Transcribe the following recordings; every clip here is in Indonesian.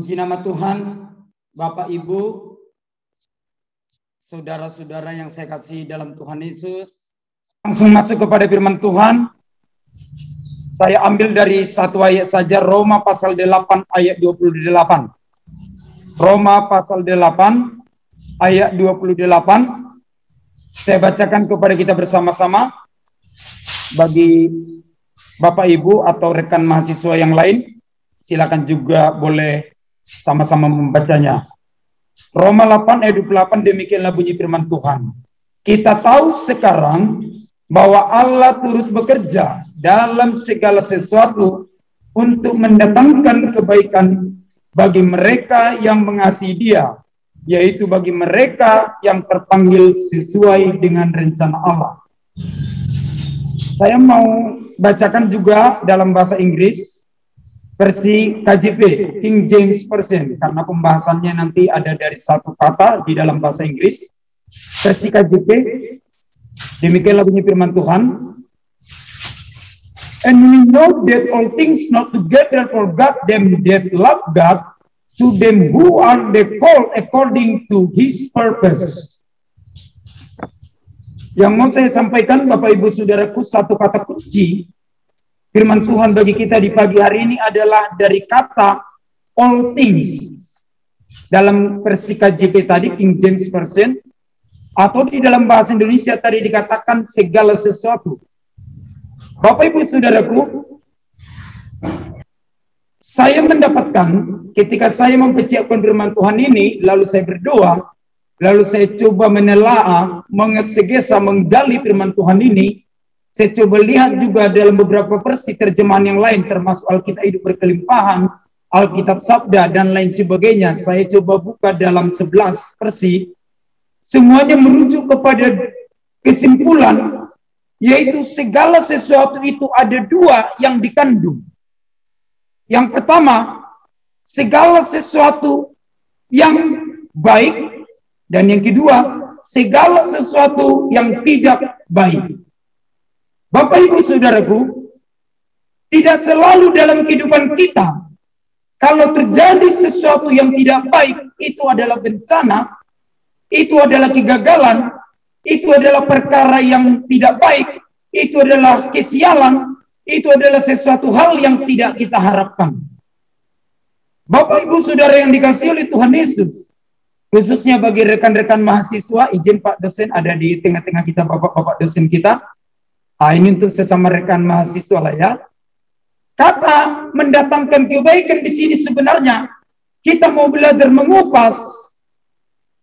Puji nama Tuhan, Bapak Ibu, saudara-saudara yang saya kasih dalam Tuhan Yesus. Langsung masuk kepada firman Tuhan. Saya ambil dari satu ayat saja, Roma pasal 8 ayat 28. Roma pasal 8 ayat 28. Saya bacakan kepada kita bersama-sama. Bagi Bapak Ibu atau rekan mahasiswa yang lain, silakan juga boleh sama-sama membacanya. Roma 8 ayat 28, demikianlah bunyi firman Tuhan. Kita tahu sekarang bahwa Allah turut bekerja dalam segala sesuatu untuk mendatangkan kebaikan bagi mereka yang mengasihi Dia, yaitu bagi mereka yang terpanggil sesuai dengan rencana Allah. Saya mau bacakan juga dalam bahasa Inggris, versi KJV, King James Version, karena pembahasannya nanti ada dari satu kata di dalam bahasa Inggris. Versi KJV, demikianlah bunyi firman Tuhan. And we know that all things not together for God them that love God, to them who are the called according to His purpose. Yang mau saya sampaikan, Bapak Ibu Saudaraku, satu kata kunci firman Tuhan bagi kita di pagi hari ini adalah dari kata all things. Dalam versi KJV tadi, King James Version, atau di dalam bahasa Indonesia tadi dikatakan segala sesuatu. Bapak Ibu Saudaraku, saya mendapatkan ketika saya mempersiapkan firman Tuhan ini, lalu saya berdoa, lalu saya coba menelaah, mengeksegesa, menggali firman Tuhan ini. Saya coba lihat juga dalam beberapa versi terjemahan yang lain, termasuk Alkitab Hidup Berkelimpahan, Alkitab Sabda, dan lain sebagainya. Saya coba buka dalam 11 versi. Semuanya merujuk kepada kesimpulan, yaitu segala sesuatu itu ada dua yang dikandung. Yang pertama, segala sesuatu yang baik, dan yang kedua, segala sesuatu yang tidak baik. Bapak Ibu Saudaraku, tidak selalu dalam kehidupan kita, kalau terjadi sesuatu yang tidak baik, itu adalah bencana, itu adalah kegagalan, itu adalah perkara yang tidak baik, itu adalah kesialan, itu adalah sesuatu hal yang tidak kita harapkan. Bapak Ibu Saudara yang dikasihi oleh Tuhan Yesus, khususnya bagi rekan-rekan mahasiswa, izin Pak dosen ada di tengah-tengah kita, Bapak-bapak dosen kita. Ini untuk sesama rekan mahasiswa lah ya. Kata mendatangkan kebaikan di sini sebenarnya kita mau belajar mengupas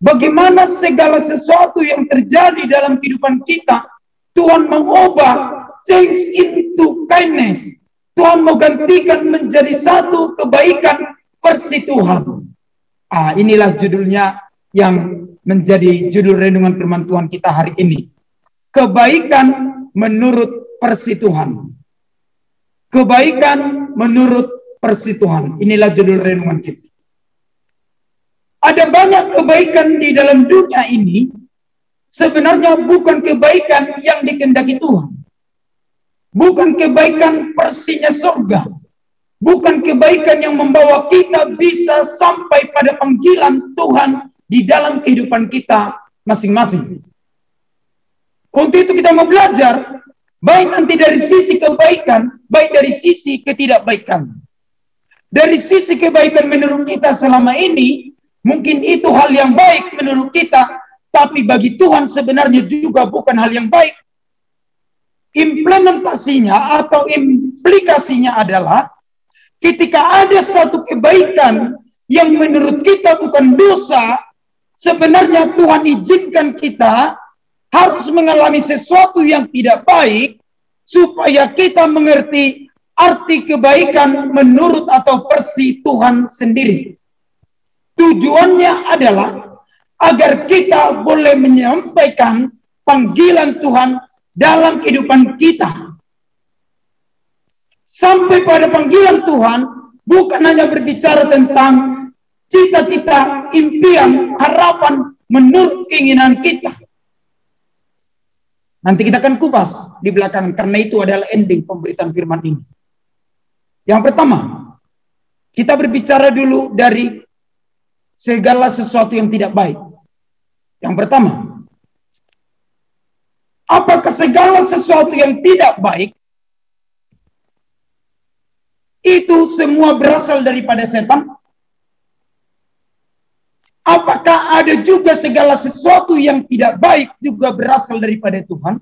bagaimana segala sesuatu yang terjadi dalam kehidupan kita, Tuhan mengubah, change into kindness. Tuhan mau gantikan menjadi satu kebaikan versi Tuhan. Inilah judulnya yang menjadi judul renungan firman Tuhan kita hari ini. Kebaikan menurut versi Tuhan. Kebaikan menurut versi Tuhan. Inilah judul renungan kita. Ada banyak kebaikan di dalam dunia ini, sebenarnya bukan kebaikan yang dikehendaki Tuhan. Bukan kebaikan versinya surga. Bukan kebaikan yang membawa kita bisa sampai pada panggilan Tuhan di dalam kehidupan kita masing-masing. Untuk itu kita mau belajar, baik nanti dari sisi kebaikan, baik dari sisi ketidakbaikan. Dari sisi kebaikan menurut kita selama ini, mungkin itu hal yang baik menurut kita, tapi bagi Tuhan sebenarnya juga bukan hal yang baik. Implementasinya atau implikasinya adalah, ketika ada satu kebaikan yang menurut kita bukan dosa, sebenarnya Tuhan izinkan kita harus mengalami sesuatu yang tidak baik, supaya kita mengerti arti kebaikan menurut atau versi Tuhan sendiri. Tujuannya adalah agar kita boleh menyampaikan panggilan Tuhan dalam kehidupan kita. Sampai pada panggilan Tuhan, bukan hanya berbicara tentang cita-cita, impian, harapan menurut keinginan kita. Nanti kita akan kupas di belakang, karena itu adalah ending pemberitaan firman ini. Yang pertama, Kita berbicara dulu dari segala sesuatu yang tidak baik. Yang pertama, apakah segala sesuatu yang tidak baik itu semua berasal daripada setan? Apakah ada juga segala sesuatu yang tidak baik juga berasal daripada Tuhan?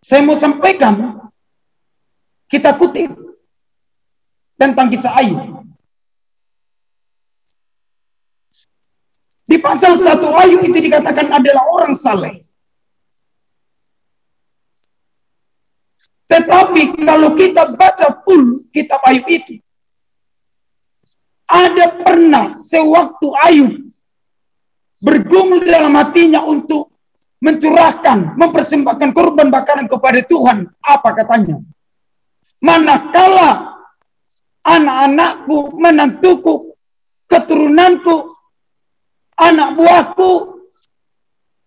Saya mau sampaikan, kita kutip tentang kisah Ayub. Di pasal 1 Ayub itu dikatakan adalah orang saleh. Tetapi kalau kita baca full kitab Ayub itu, ada pernah sewaktu Ayub bergumul dalam hatinya untuk mencurahkan, mempersembahkan korban bakaran kepada Tuhan. Apa katanya? Manakala anak-anakku, menantuku, keturunanku, anak buahku,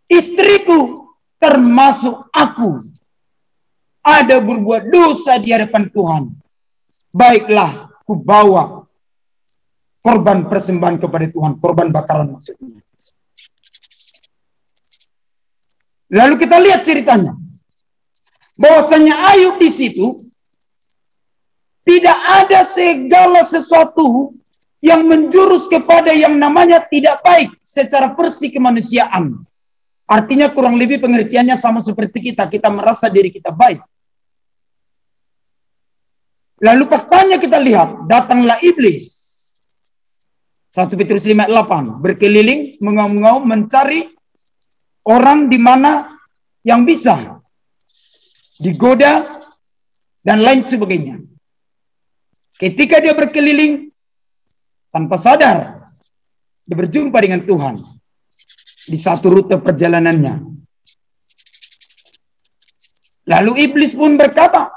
istriku, termasuk aku, ada berbuat dosa di hadapan Tuhan, baiklah ku bawa korban persembahan kepada Tuhan, korban bakaran maksudnya. Lalu kita lihat ceritanya, bahwasanya Ayub di situ tidak ada segala sesuatu yang menjurus kepada yang namanya tidak baik secara versi kemanusiaan. Artinya kurang lebih pengertiannya sama seperti kita merasa diri kita baik. Lalu faktanya kita lihat, datanglah iblis. 1 Petrus 5:8, berkeliling mengaum-ngaum mencari orang di mana yang bisa digoda dan lain sebagainya. Ketika dia berkeliling tanpa sadar, dia berjumpa dengan Tuhan di satu rute perjalanannya. Lalu iblis pun berkata,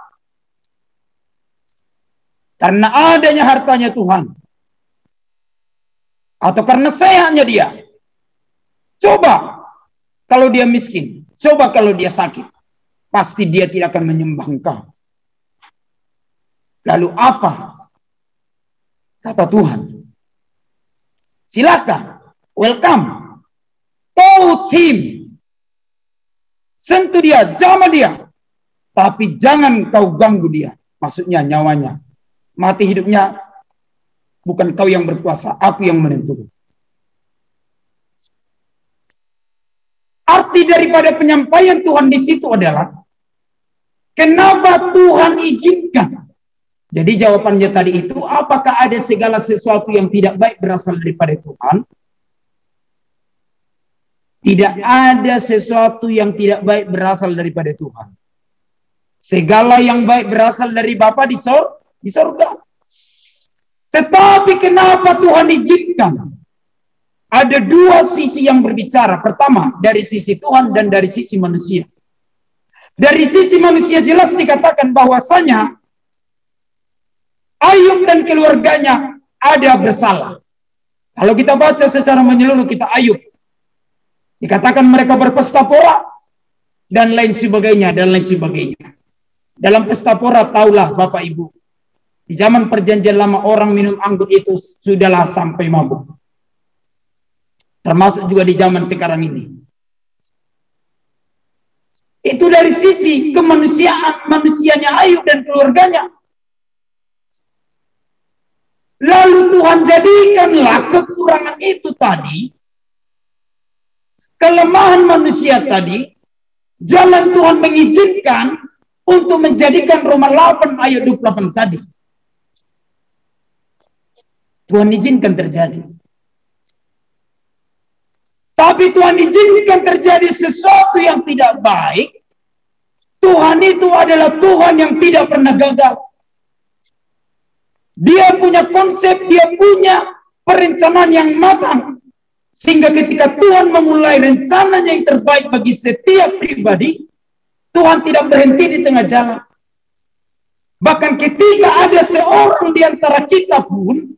karena adanya hartanya Tuhan, atau karena sehatnya dia, coba kalau dia miskin, coba kalau dia sakit, pasti dia tidak akan menyembah engkau. Lalu apa kata Tuhan? Silakan, welcome, touch him, sentuh dia, jamah dia, tapi jangan kau ganggu dia. Maksudnya nyawanya, mati hidupnya bukan kau yang berkuasa, aku yang menentukan. Arti daripada penyampaian Tuhan di situ adalah, kenapa Tuhan izinkan? Jadi jawabannya tadi itu, apakah ada segala sesuatu yang tidak baik berasal daripada Tuhan? Tidak ada sesuatu yang tidak baik berasal daripada Tuhan. Segala yang baik berasal dari Bapa di sorga. Tetapi kenapa Tuhan izinkan? Ada dua sisi yang berbicara. Pertama, dari sisi Tuhan dan dari sisi manusia. Dari sisi manusia jelas dikatakan bahwasanya Ayub dan keluarganya ada bersalah. Kalau kita baca secara menyeluruh kita Ayub, dikatakan mereka berpesta pora dan lain sebagainya dan lain sebagainya. Dalam pesta pora, taulah Bapak Ibu, di zaman perjanjian lama orang minum anggur itu sudahlah sampai mabuk. Termasuk juga di zaman sekarang ini. Itu dari sisi kemanusiaan, manusianya Ayub dan keluarganya. Lalu Tuhan jadikanlah kekurangan itu tadi, kelemahan manusia tadi, jalan Tuhan mengizinkan untuk menjadikan Roma 8 ayat 28 tadi. Tuhan izinkan terjadi. Tapi Tuhan izinkan terjadi sesuatu yang tidak baik. Tuhan itu adalah Tuhan yang tidak pernah gagal. Dia punya konsep, dia punya perencanaan yang matang. Sehingga ketika Tuhan memulai rencananya yang terbaik bagi setiap pribadi, Tuhan tidak berhenti di tengah jalan. Bahkan ketika ada seorang di antara kita pun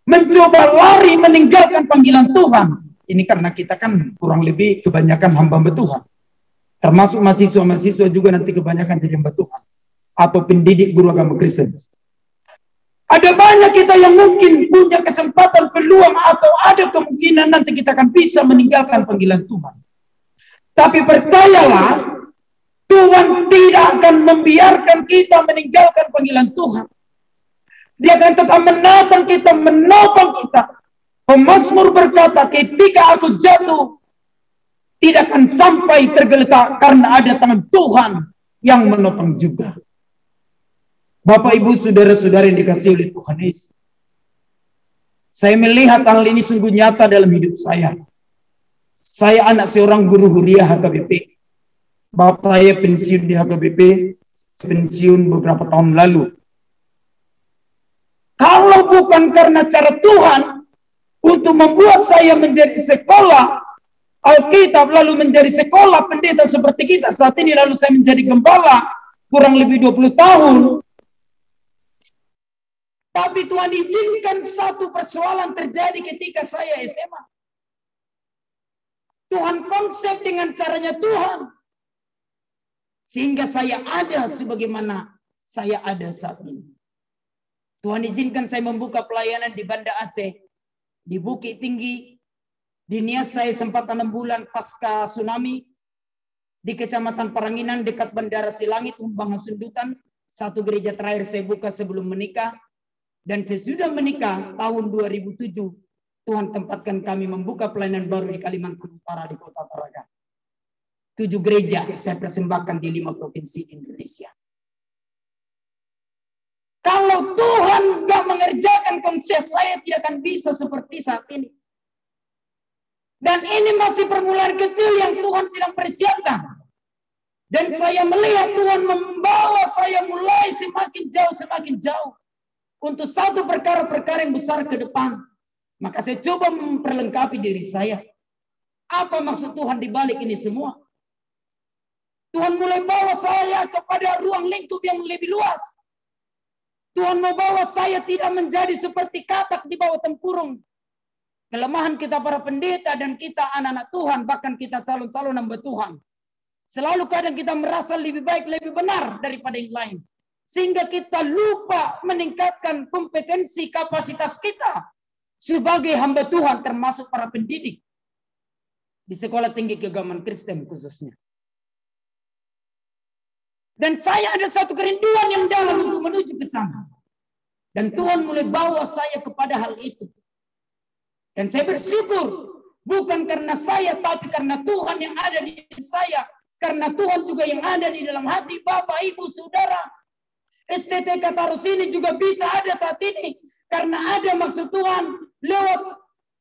mencoba lari meninggalkan panggilan Tuhan. Ini karena kita kan kurang lebih kebanyakan hamba Tuhan. Termasuk mahasiswa-mahasiswa juga nanti kebanyakan jadi hamba Tuhan. atau pendidik guru agama Kristen. Ada banyak kita yang mungkin punya kesempatan, peluang, atau ada kemungkinan nanti kita akan bisa meninggalkan panggilan Tuhan. Tapi percayalah, Tuhan tidak akan membiarkan kita meninggalkan panggilan Tuhan. Dia akan tetap menatang kita, menopang kita. Pemazmur berkata, ketika aku jatuh, tidak akan sampai tergeletak karena ada tangan Tuhan yang menopang juga. Bapak, Ibu, saudara-saudara yang dikasihi oleh Tuhan Yesus, saya melihat hal ini sungguh nyata dalam hidup saya. Saya anak seorang guru huria HKBP. Bapak saya pensiun di HKBP, pensiun beberapa tahun lalu. Kalau bukan karena cara Tuhan untuk membuat saya menjadi sekolah Alkitab, lalu menjadi sekolah pendeta seperti kita saat ini, lalu saya menjadi gembala kurang lebih 20 tahun. Tapi Tuhan izinkan satu persoalan terjadi ketika saya SMA. Tuhan konsep dengan caranya Tuhan. Sehingga saya ada sebagaimana saya ada saat ini. Tuhan izinkan saya membuka pelayanan di Banda Aceh, di Bukit Tinggi. Di Nias saya sempat 6 bulan pasca tsunami. Di Kecamatan Paranginan dekat Bandara Silangit, Humbangan Sundutan. Satu gereja terakhir saya buka sebelum menikah. Dan sesudah menikah tahun 2007, Tuhan tempatkan kami membuka pelayanan baru di Kalimantan Utara di Kota Tarakan. 7 gereja saya persembahkan di 5 provinsi Indonesia. Kalau Tuhan gak mengerjakan konsep, saya tidak akan bisa seperti saat ini. Dan ini masih permulaan kecil yang Tuhan sedang persiapkan. Dan saya melihat Tuhan membawa saya mulai semakin jauh. Untuk satu perkara-perkara yang besar ke depan. Maka saya coba memperlengkapi diri saya. Apa maksud Tuhan di balik ini semua? Tuhan mulai bawa saya kepada ruang lingkup yang lebih luas. Tuhan mau bawa saya tidak menjadi seperti katak di bawah tempurung. Kelemahan kita para pendeta dan kita anak-anak Tuhan, bahkan kita calon-calon hamba Tuhan. Selalu kadang kita merasa lebih baik, lebih benar daripada yang lain. Sehingga kita lupa meningkatkan kompetensi kapasitas kita sebagai hamba Tuhan, termasuk para pendidik di sekolah tinggi keagamaan Kristen khususnya. Dan saya ada satu kerinduan yang dalam untuk menuju ke sana. Dan Tuhan mulai bawa saya kepada hal itu. Dan saya bersyukur bukan karena saya, tapi karena Tuhan yang ada di saya. Karena Tuhan juga yang ada di dalam hati Bapak, Ibu, Saudara. STT Katarus ini juga bisa ada saat ini. Karena ada maksud Tuhan lewat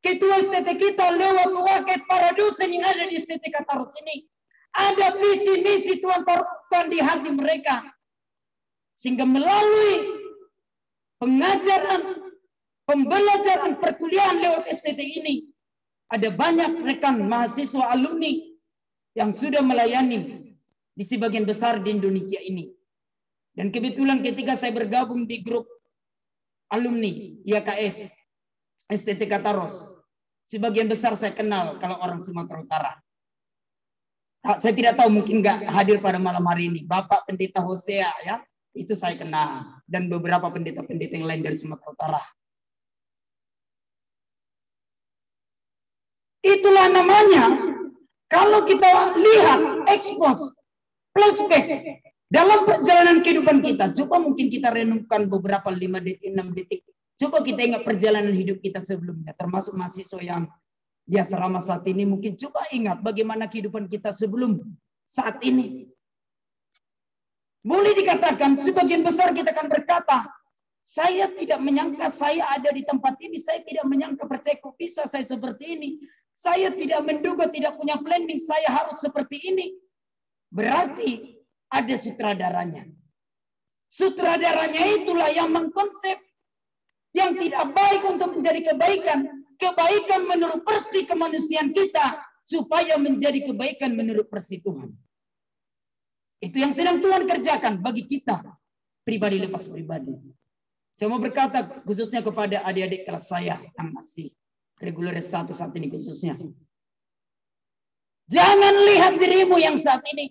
ketua STT kita, lewat wakil para dosen yang ada di STT Katarus ini. Ada visi misi Tuhan taruhkan di hati mereka. Sehingga melalui pengajaran, pembelajaran, perkuliahan lewat STT ini, ada banyak rekan mahasiswa alumni yang sudah melayani di sebagian besar di Indonesia ini. Dan kebetulan ketika saya bergabung di grup alumni YKS STT Kataros, sebagian besar saya kenal kalau orang Sumatera Utara. Saya tidak tahu, mungkin nggak hadir pada malam hari ini. Bapak Pendeta Hosea, ya, itu saya kenal. Dan beberapa pendeta-pendeta yang lain dari Sumatera Utara. Itulah namanya, kalau kita lihat, expose, flashback, dalam perjalanan kehidupan kita, coba mungkin kita renungkan beberapa 5 detik, 6 detik. Coba kita ingat perjalanan hidup kita sebelumnya, termasuk mahasiswa yang di asrama saat ini. Mungkin coba ingat bagaimana kehidupan kita sebelum saat ini. Boleh dikatakan sebagian besar kita akan berkata, saya tidak menyangka saya ada di tempat ini. Saya tidak menyangka, percaya kok bisa saya seperti ini. Saya tidak menduga, tidak punya planning, saya harus seperti ini. Berarti ada sutradaranya. Sutradaranya itulah yang mengkonsep yang tidak baik untuk menjadi kebaikan. Kebaikan menurut versi kemanusiaan kita supaya menjadi kebaikan menurut versi Tuhan. Itu yang sedang Tuhan kerjakan bagi kita pribadi lepas pribadi. Saya mau berkata khususnya kepada adik-adik kelas saya yang masih reguler S1 saat ini khususnya. Jangan lihat dirimu yang saat ini.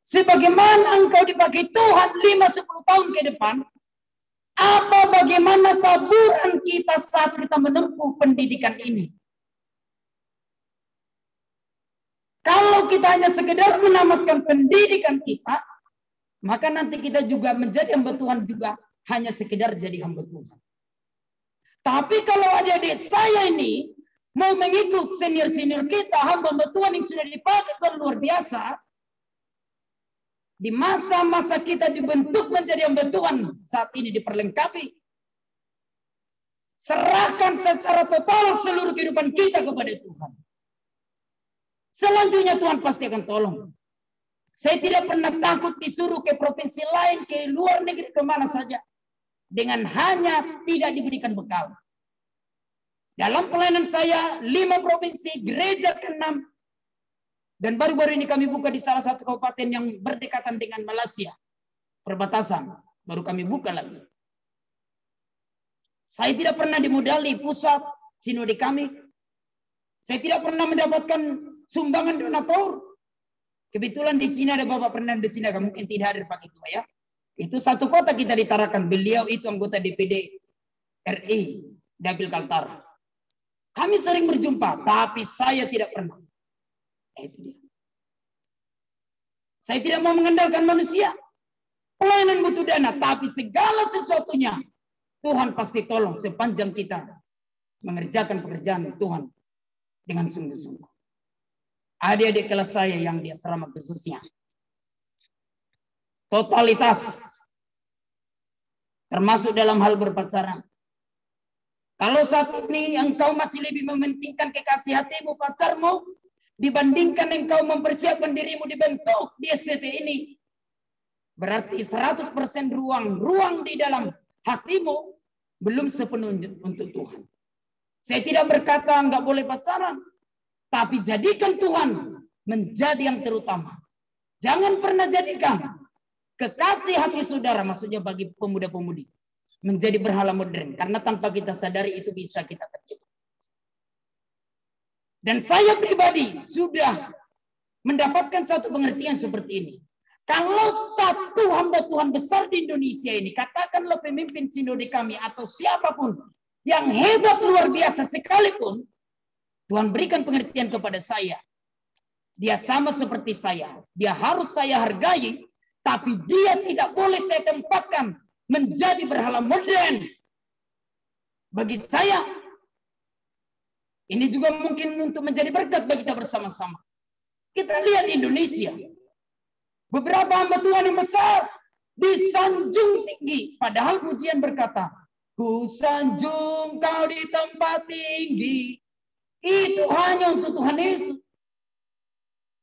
Sebagaimana engkau dipakai Tuhan 5-10 tahun ke depan, bagaimana taburan kita saat kita menempuh pendidikan ini? Kalau kita hanya sekedar menamatkan pendidikan kita, maka nanti kita juga menjadi hamba Tuhan juga hanya sekedar jadi hamba Tuhan. Tapi kalau adik-adik saya ini mau mengikut senior-senior kita, hamba Tuhan yang sudah dipakai Tuhan luar biasa, di masa-masa kita dibentuk menjadi hamba Tuhan, saat ini diperlengkapi. Serahkan secara total seluruh kehidupan kita kepada Tuhan. Selanjutnya Tuhan pasti akan tolong. Saya tidak pernah takut disuruh ke provinsi lain, ke luar negeri, kemana saja. Dengan hanya tidak diberikan bekal. Dalam pelayanan saya, 5 provinsi, gereja ke-6. Dan baru-baru ini kami buka di salah satu kabupaten yang berdekatan dengan Malaysia. Perbatasan. Baru kami buka lagi. Saya tidak pernah dimodali pusat sinode kami. Saya tidak pernah mendapatkan sumbangan donatur. Kebetulan di sini ada Bapak Perdana di sini, mungkin tidak hadir Pak Ketua ya. Itu satu kota kita ditarakan. Beliau itu anggota DPD RI Dapil Kaltara. Kami sering berjumpa, tapi saya tidak pernah. Itu dia. Saya tidak mau mengandalkan manusia. Pelayanan butuh dana, tapi segala sesuatunya Tuhan pasti tolong sepanjang kita mengerjakan pekerjaan Tuhan dengan sungguh-sungguh. Adik-adik kelas saya yang di asrama khususnya. Totalitas. Termasuk dalam hal berpacaran. Kalau saat ini engkau masih lebih mementingkan kekasih hatimu, pacarmu, dibandingkan engkau mempersiapkan dirimu dibentuk di STT ini. Berarti 100% ruang di dalam hatimu belum sepenuhnya untuk Tuhan. Saya tidak berkata enggak boleh pacaran. Tapi jadikan Tuhan menjadi yang terutama. Jangan pernah jadikan kekasih hati saudara, maksudnya bagi pemuda-pemudi, menjadi berhala modern. Karena tanpa kita sadari itu bisa kita terjebak. Dan saya pribadi sudah mendapatkan satu pengertian seperti ini. Kalau satu hamba Tuhan besar di Indonesia ini, katakanlah pemimpin sinode kami atau siapapun yang hebat luar biasa sekalipun, Tuhan berikan pengertian kepada saya. Dia sama seperti saya. Dia harus saya hargai, tapi dia tidak boleh saya tempatkan menjadi berhala modern. Bagi saya, ini juga mungkin untuk menjadi berkat bagi kita bersama-sama. Kita lihat di Indonesia. Beberapa hamba Tuhan yang besar disanjung tinggi. Padahal pujian berkata, ku sanjung kau di tempat tinggi. Itu hanya untuk Tuhan Yesus.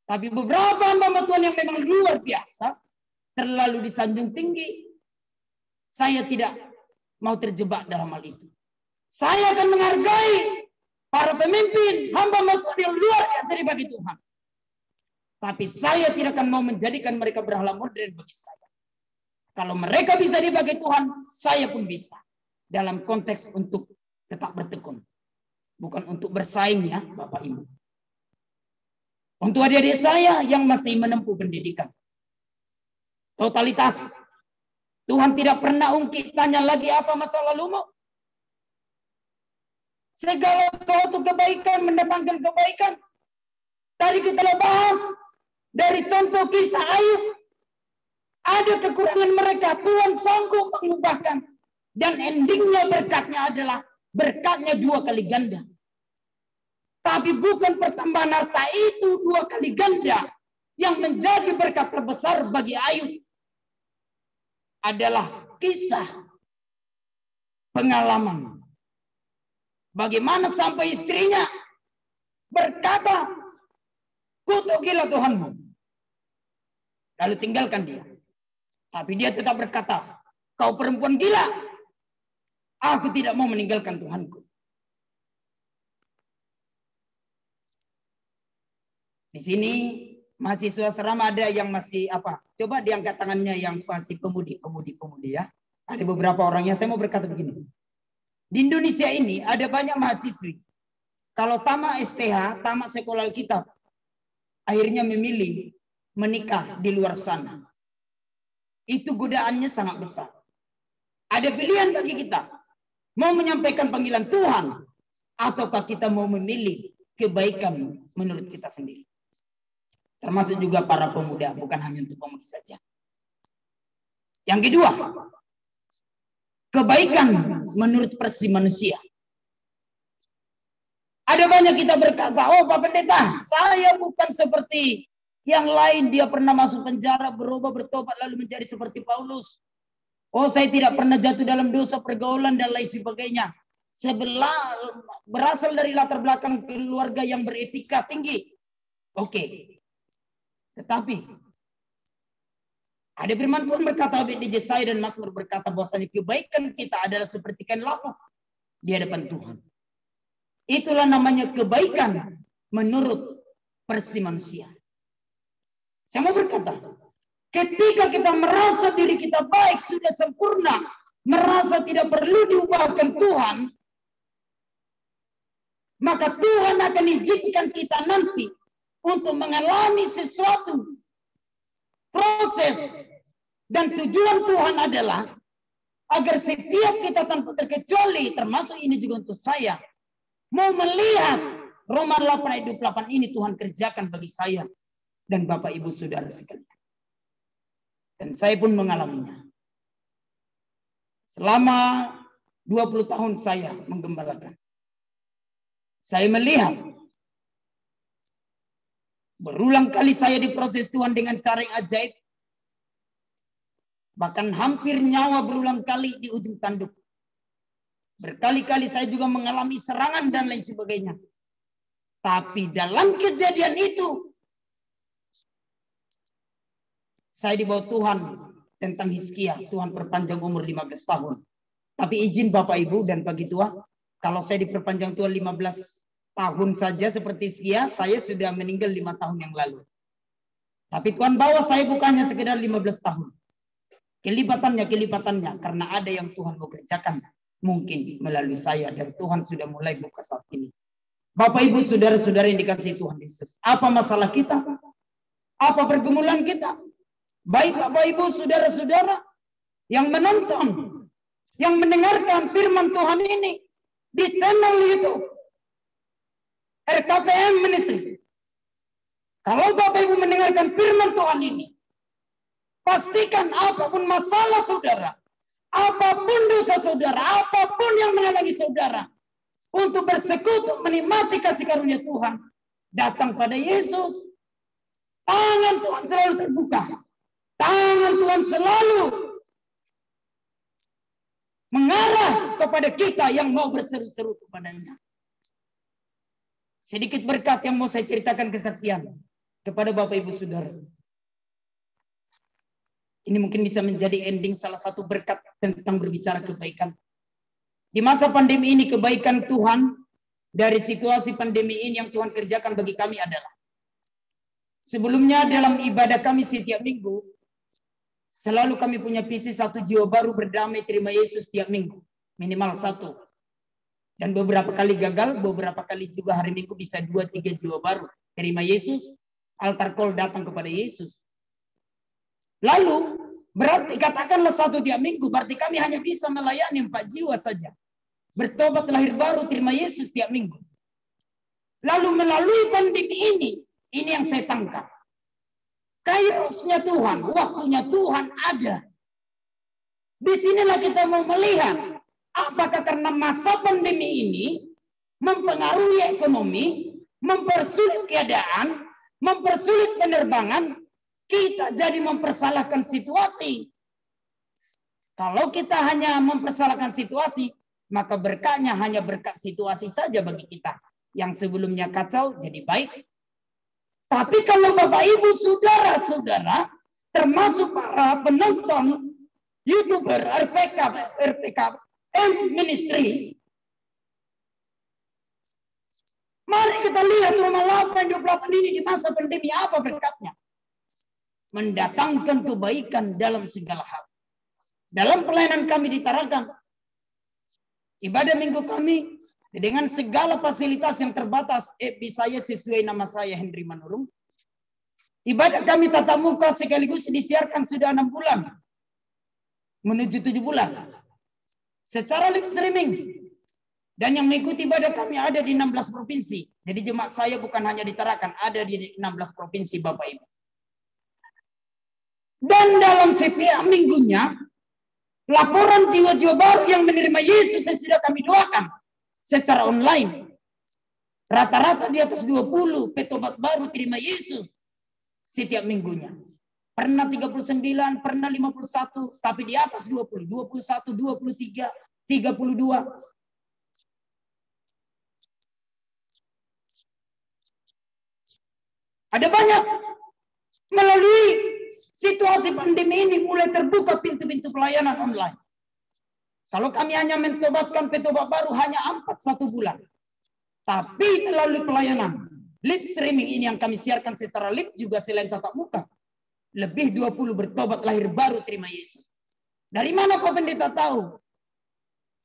Tapi beberapa hamba Tuhan yang memang luar biasa, terlalu disanjung tinggi. Saya tidak mau terjebak dalam hal itu. Saya akan menghargai para pemimpin, hamba Tuhan yang luar biasa bagi Tuhan. Tapi saya tidak akan mau menjadikan mereka berhala modern bagi saya. Kalau mereka bisa dipakai Tuhan, saya pun bisa. Dalam konteks untuk tetap bertekun. Bukan untuk bersaing ya Bapak Ibu. Untuk adik-adik saya yang masih menempuh pendidikan. Totalitas. Tuhan tidak pernah ungkit, tanya lagi apa masa lalumu. Segala suatu kebaikan mendatangkan kebaikan. Tadi kita bahas dari contoh kisah Ayub. Ada kekurangan mereka, Tuhan sanggup mengubahkan. Dan endingnya berkatnya adalah berkatnya 2 kali ganda. Tapi bukan pertambahan harta itu 2 kali ganda. Yang menjadi berkat terbesar bagi Ayub adalah kisah pengalaman. Bagaimana sampai istrinya berkata, kutukilah Tuhanmu. Lalu tinggalkan dia. Tapi dia tetap berkata, kau perempuan gila. Aku tidak mau meninggalkan Tuhanku. Di sini mahasiswa asrama ada yang masih apa? Coba diangkat tangannya yang masih pemudi ya. Ada beberapa orangnya. Saya mau berkata begini. Di Indonesia ini ada banyak mahasiswi. Kalau tamat STH, tamat sekolah Alkitab, akhirnya memilih menikah di luar sana. Itu godaannya sangat besar. Ada pilihan bagi kita. Mau menyampaikan panggilan Tuhan, ataukah kita mau memilih kebaikan menurut kita sendiri. Termasuk juga para pemuda, bukan hanya untuk pemudi saja. Yang kedua, kebaikan menurut versi manusia. Ada banyak kita berkata, oh Pak Pendeta, saya bukan seperti yang lain. Dia pernah masuk penjara, berubah, bertobat, lalu menjadi seperti Paulus. Oh, saya tidak pernah jatuh dalam dosa pergaulan dan lain sebagainya. Berasal dari latar belakang keluarga yang beretika tinggi. Oke. Tetapi ada firman Tuhan berkata di Yesaya dan Mazmur berkata bahwasanya kebaikan kita adalah seperti kain lapuk di hadapan Tuhan. Itulah namanya kebaikan menurut versi manusia. Saya mau berkata, ketika kita merasa diri kita baik, sudah sempurna, merasa tidak perlu diubahkan Tuhan, maka Tuhan akan izinkan kita nanti untuk mengalami sesuatu proses. Dan tujuan Tuhan adalah agar setiap kita tanpa terkecuali, termasuk ini juga untuk saya, mau melihat Roma 8 ayat 28 ini Tuhan kerjakan bagi saya dan Bapak Ibu Saudara sekalian. Dan saya pun mengalaminya. Selama 20 tahun saya menggembalakan. Saya melihat berulang kali saya diproses Tuhan dengan cara yang ajaib. Bahkan hampir nyawa berulang kali di ujung tanduk. Berkali-kali saya juga mengalami serangan dan lain sebagainya. Tapi dalam kejadian itu, saya dibawa Tuhan tentang Hizkia. Tuhan perpanjang umur 15 tahun. Tapi izin Bapak Ibu dan bagi tua, kalau saya diperpanjang Tuhan 15 tahun saja seperti Hizkia, saya sudah meninggal 5 tahun yang lalu. Tapi Tuhan bawa saya bukannya sekedar 15 tahun. Kelipatannya, karena ada yang Tuhan mau kerjakan. Mungkin melalui saya, dan Tuhan sudah mulai buka saat ini. Bapak Ibu saudara-saudara yang dikasihi Tuhan Yesus. Apa masalah kita? Apa pergumulan kita? Baik Bapak Ibu saudara-saudara yang menonton, yang mendengarkan firman Tuhan ini di channel YouTube RKPM Ministry. Kalau Bapak Ibu mendengarkan firman Tuhan ini, pastikan apapun masalah saudara, apapun dosa saudara, apapun yang menghalangi saudara untuk bersekutu menikmati kasih karunia Tuhan, datang pada Yesus. Tangan Tuhan selalu terbuka. Tangan Tuhan selalu mengarah kepada kita yang mau berseru-seru kepadanya. Sedikit berkat yang mau saya ceritakan kesaksian kepada Bapak Ibu Saudara. Ini mungkin bisa menjadi ending salah satu berkat tentang berbicara kebaikan. Di masa pandemi ini kebaikan Tuhan dari situasi pandemi ini yang Tuhan kerjakan bagi kami adalah, sebelumnya dalam ibadah kami setiap minggu, selalu kami punya visi satu jiwa baru berdamai terima Yesus setiap minggu. Minimal satu. Dan beberapa kali gagal, beberapa kali juga hari minggu bisa 2-3 jiwa baru terima Yesus. Altar call datang kepada Yesus. Lalu, berarti katakanlah satu tiap minggu, berarti kami hanya bisa melayani 4 jiwa saja. Bertobat lahir baru, terima Yesus tiap minggu. Lalu melalui pandemi ini yang saya tangkap. Kairosnya Tuhan, waktunya Tuhan ada. Disinilah kita mau melihat, apakah karena masa pandemi ini mempengaruhi ekonomi, mempersulit keadaan, mempersulit penerbangan, kita jadi mempersalahkan situasi. Kalau kita hanya mempersalahkan situasi, maka berkatnya hanya berkat situasi saja bagi kita. Yang sebelumnya kacau jadi baik. Tapi kalau Bapak Ibu saudara-saudara, termasuk para penonton YouTuber RPKM Ministry, mari kita lihat Roma 8:28 ini di masa pandemi apa berkatnya. Mendatangkan kebaikan dalam segala hal. Dalam pelayanan kami di Tarakan, ibadah minggu kami dengan segala fasilitas yang terbatas, saya sesuai nama saya Henry Manurung. Ibadah kami tatap muka sekaligus disiarkan sudah 6 bulan. Menuju 7 bulan. Secara live streaming. Dan yang mengikuti ibadah kami ada di 16 provinsi. Jadi jemaat saya bukan hanya di Tarakan, ada di 16 provinsi Bapak Ibu. Dan dalam setiap minggunya, laporan jiwa-jiwa baru yang menerima Yesus sudah kami doakan secara online. Rata-rata di atas 20 petobat baru terima Yesus setiap minggunya. Pernah 39, pernah 51, tapi di atas 20, 21, 23, 32. Ada banyak. Melalui situasi pandemi ini mulai terbuka pintu-pintu pelayanan online. Kalau kami hanya mentobatkan petobat baru hanya 1 bulan. Tapi melalui pelayanan live streaming ini yang kami siarkan secara live juga selain tatap muka. Lebih 20 bertobat lahir baru terima Yesus. Dari mana Pak Pendeta tahu?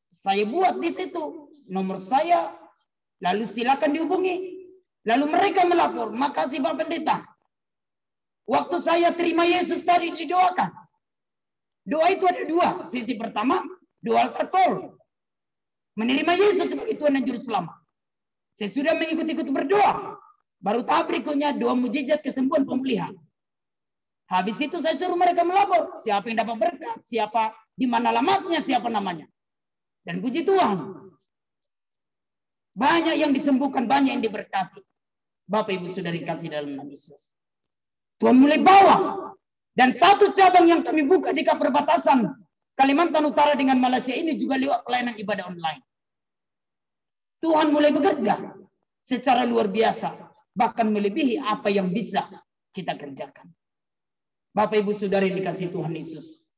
Saya buat di situ nomor saya. Lalu silakan dihubungi. Lalu mereka melapor. Makasih Pak Pendeta. Waktu saya terima Yesus tadi didoakan. Doa itu ada 2. Sisi pertama, doa altar call. Menerima Yesus sebagai Tuhan dan Juru Selamat. Saya sudah mengikut-ikut berdoa. Baru tahap berikutnya doa mujizat kesembuhan pemulihan. Habis itu saya suruh mereka melapor. Siapa yang dapat berkat, siapa, di mana alamatnya, siapa namanya. Dan puji Tuhan. Banyak yang disembuhkan, banyak yang diberkati. Bapak Ibu Saudara kasih dalam nama Yesus. Tuhan mulai bawa. Dan satu cabang yang kami buka di perbatasan Kalimantan Utara dengan Malaysia ini juga lewat pelayanan ibadah online. Tuhan mulai bekerja secara luar biasa. Bahkan melebihi apa yang bisa kita kerjakan. Bapak Ibu Saudara yang dikasihi Tuhan Yesus.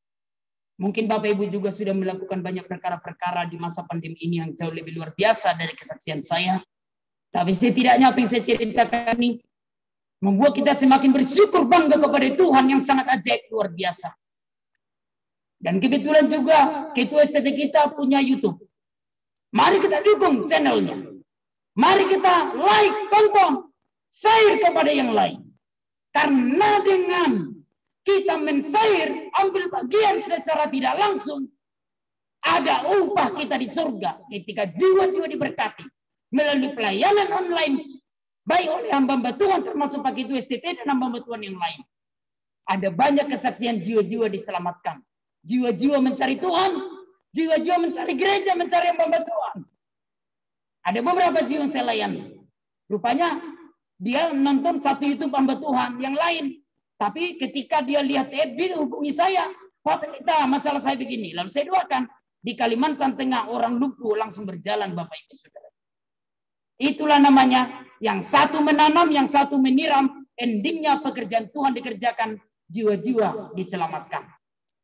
Mungkin Bapak Ibu juga sudah melakukan banyak perkara-perkara di masa pandemi ini yang jauh lebih luar biasa dari kesaksian saya. Tapi setidaknya apa yang saya ceritakan ini membuat kita semakin bersyukur bangga kepada Tuhan yang sangat ajaib luar biasa. Dan kebetulan juga Ketua STT kita punya YouTube. Mari kita dukung channelnya. Mari kita like, tonton, share kepada yang lain. Karena dengan kita men-share, ambil bagian secara tidak langsung, ada upah kita di surga ketika jiwa-jiwa diberkati melalui pelayanan online, baik oleh hamba-hamba Tuhan termasuk Pak Ketua STT dan hamba-hamba Tuhan yang lain. Ada banyak kesaksian jiwa-jiwa diselamatkan. Jiwa-jiwa mencari Tuhan, jiwa-jiwa mencari gereja, mencari hamba-hamba Tuhan. Ada beberapa jiwa yang saya layani. Rupanya dia nonton satu YouTube hamba Tuhan yang lain. Tapi ketika dia lihat dia hubungi saya. Pak Pendeta, masalah saya begini. Lalu saya doakan. Di Kalimantan Tengah orang lumpuh langsung berjalan Bapak Ibu Saudara. Itulah namanya. Yang satu menanam, yang satu menyiram. Endingnya pekerjaan Tuhan dikerjakan. Jiwa-jiwa diselamatkan.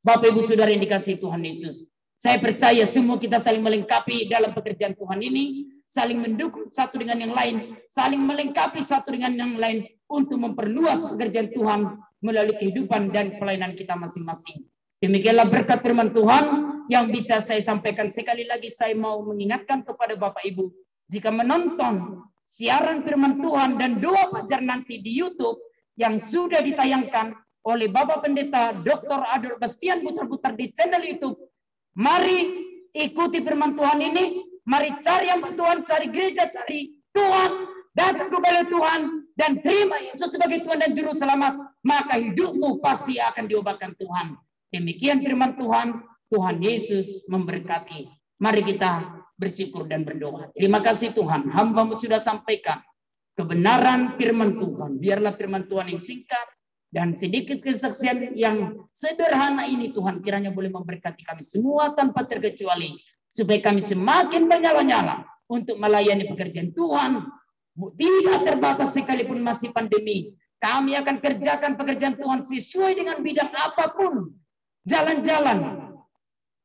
Bapak Ibu Saudara yang dikasihi Tuhan Yesus. Saya percaya semua kita saling melengkapi dalam pekerjaan Tuhan ini. Saling mendukung satu dengan yang lain. Saling melengkapi satu dengan yang lain. Untuk memperluas pekerjaan Tuhan melalui kehidupan dan pelayanan kita masing-masing. Demikianlah berkat firman Tuhan yang bisa saya sampaikan. Sekali lagi saya mau mengingatkan kepada Bapak Ibu. Jika menonton siaran firman Tuhan dan doa fajar nanti di YouTube yang sudah ditayangkan oleh Bapak Pendeta Dr. Adolf Bastian putar-putar di channel YouTube. Mari ikuti firman Tuhan ini. Mari cari hamba Tuhan, cari gereja, cari Tuhan. Datang kepada Tuhan dan terima Yesus sebagai Tuhan dan Juru Selamat. Maka hidupmu pasti akan diobatkan Tuhan. Demikian firman Tuhan. Tuhan Yesus memberkati. Mari kita bersyukur dan berdoa. Terima kasih Tuhan. Hamba-Mu sudah sampaikan kebenaran firman Tuhan. Biarlah firman Tuhan yang singkat dan sedikit kesaksian yang sederhana ini Tuhan kiranya boleh memberkati kami semua tanpa terkecuali. Supaya kami semakin menyala-nyala untuk melayani pekerjaan Tuhan. Tidak terbatas sekalipun masih pandemi. Kami akan kerjakan pekerjaan Tuhan sesuai dengan bidang apapun. Jalan-jalan.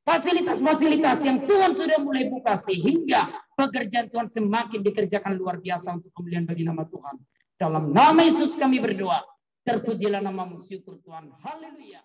Fasilitas-fasilitas yang Tuhan sudah mulai buka. Sehingga pekerjaan Tuhan semakin dikerjakan luar biasa untuk kemuliaan bagi nama Tuhan. Dalam nama Yesus kami berdoa. Terpujilah nama-Mu, syukur Tuhan. Haleluya.